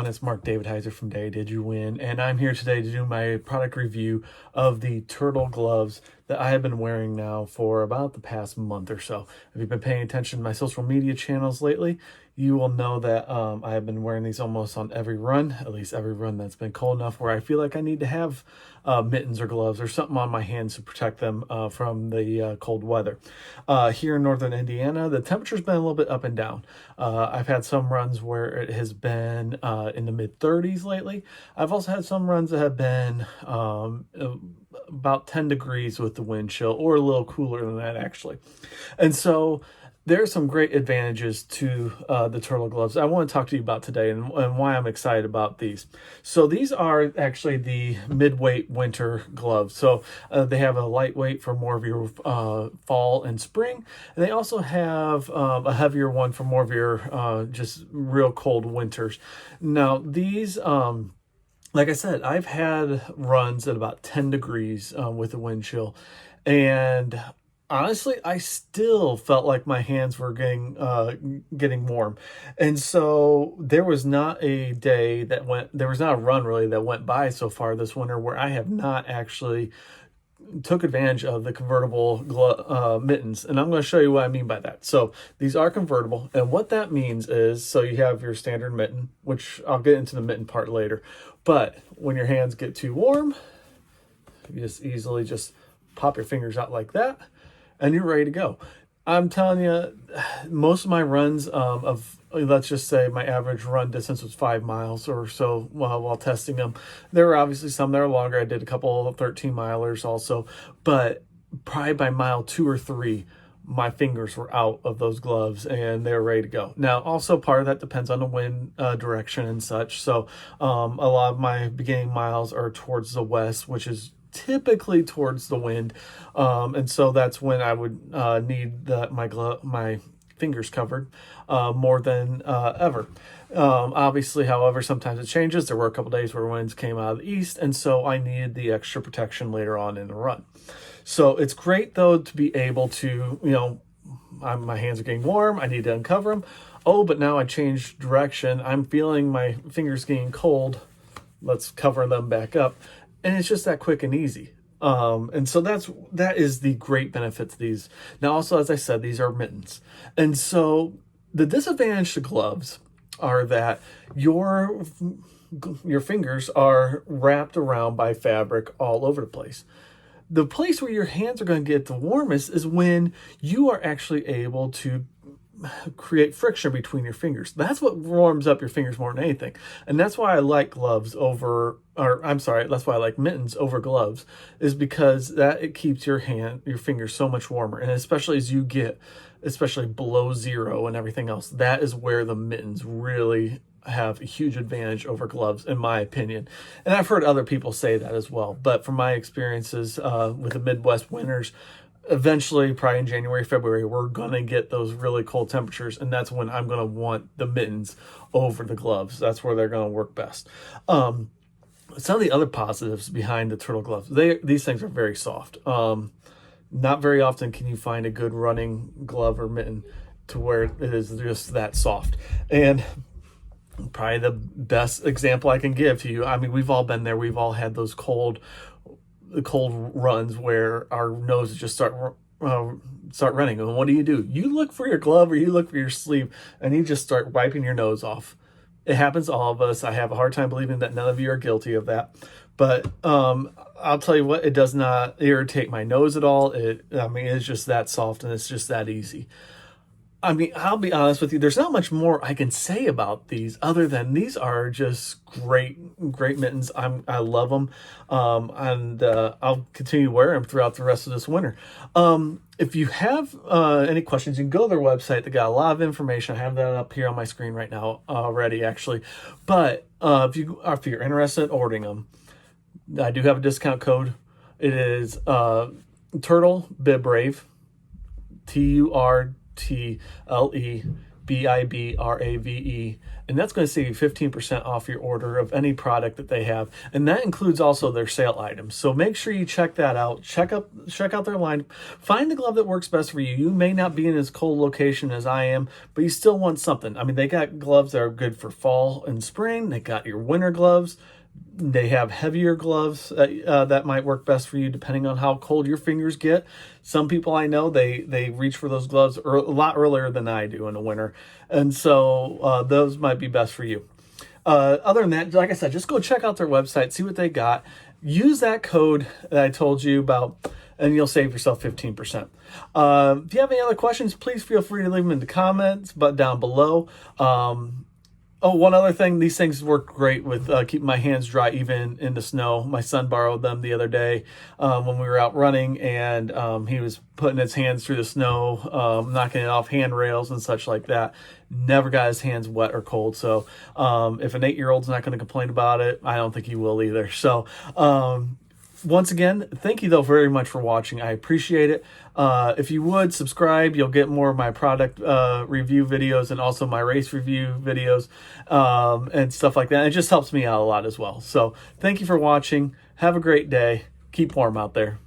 It's Mark David Heiser from Day Did You Win? And I'm here today to do my product review of the turtle gloves that I have been wearing now for about the past month or so. If you've been paying attention to my social media channels lately, you will know that I have been wearing these almost on every run, at least every run that's been cold enough where I feel like I need to have mittens or gloves or something on my hands to protect them from the cold weather. Here in northern Indiana, the temperature's been a little bit up and down. I've had some runs where it has been in the mid 30s lately. I've also had some runs that have been about 10 degrees with the wind chill, or a little cooler than that actually. And so there are some great advantages to the turtle gloves I want to talk to you about today, and why I'm excited about these. So these are actually the mid-weight winter gloves. So they have a lightweight for more of your fall and spring. And they also have a heavier one for more of your just real cold winters. Now these, like I said, I've had runs at about 10 degrees with the wind chill, and honestly, I still felt like my hands were getting warm. And so there was not a day that there was not a run really that went by so far this winter where I have not actually took advantage of the convertible mittens. And I'm going to show you what I mean by that. So these are convertible. And what that means is, so you have your standard mitten, which I'll get into the mitten part later. But when your hands get too warm, you just easily just pop your fingers out like that, and you're ready to go. I'm telling you, most of my runs let's just say my average run distance was 5 miles or so while testing them. There were obviously some that are longer. I did a couple of 13 milers also, but probably by mile 2 or 3, my fingers were out of those gloves and they're ready to go. Now, also part of that depends on the wind direction and such. So a lot of my beginning miles are towards the west, which is typically towards the wind, and so that's when I would need my fingers covered more than ever. Obviously, however, sometimes it changes. There were a couple days where winds came out of the east, and so I needed the extra protection later on in the run. So it's great though to be able to, my hands are getting warm, I need to uncover them. Oh, but now I changed direction, I'm feeling my fingers getting cold, let's cover them back up. And it's just that quick and easy. And so that is the great benefit to these. Now, also, as I said, these are mittens. And so the disadvantage to gloves are that your fingers are wrapped around by fabric all over the place. The place where your hands are going to get the warmest is when you are actually able to create friction between your fingers. That's what warms up your fingers more than anything. And that's why I like that's why I like mittens over gloves, is because it keeps your fingers so much warmer. And especially as you get, especially below 0 and everything else, that is where the mittens really have a huge advantage over gloves, in my opinion. And I've heard other people say that as well. But from my experiences with the Midwest winters, eventually, probably in January, February, we're going to get those really cold temperatures, and that's when I'm going to want the mittens over the gloves. That's where they're going to work best. Some of the other positives behind the turtle gloves, these things are very soft. Not very often can you find a good running glove or mitten to where it is just that soft. And probably the best example I can give to you, I mean, we've all been there. We've all had those cold runs where our noses just start running. And what do? You look for your glove or you look for your sleeve, and you just start wiping your nose off. It happens to all of us. I have a hard time believing that none of you are guilty of that. But I'll tell you what, it does not irritate my nose at all. It's just that soft, and it's just that easy. I mean, I'll be honest with you, there's not much more I can say about these other than these are just great mittens. I love them. And I'll continue to wear them throughout the rest of this winter. If you have any questions, you can go to their website. They got a lot of information. I have that up here on my screen right now already, actually. But if you're interested in ordering them, I do have a discount code. It is Turtle Bib Brave, TURTLE BIBRAVE, and that's going to save you 15% off your order of any product that they have, and that includes also their sale items. So make sure you check that out. Check out their line. Find the glove that works best for you. You may not be in as cold location as I am, but you still want something. I mean, they got gloves that are good for fall and spring. They got your winter gloves. They have heavier gloves that might work best for you depending on how cold your fingers get. Some people I know, they reach for those gloves a lot earlier than I do in the winter. And so those might be best for you. Other than that, like I said, just go check out their website, see what they got. Use that code that I told you about, and you'll save yourself 15%. If you have any other questions, please feel free to leave them in the comments down below. Oh, one other thing, these things work great with keeping my hands dry even in the snow. My son borrowed them the other day when we were out running, and he was putting his hands through the snow, knocking it off handrails and such like that. Never got his hands wet or cold. So if an 8-year-old's not going to complain about it, I don't think he will either. So once again, thank you though very much for watching. I appreciate it. If you would subscribe, you'll get more of my product review videos and also my race review videos and stuff like that. It just helps me out a lot as well. So thank you for watching. Have a great day. Keep warm out there.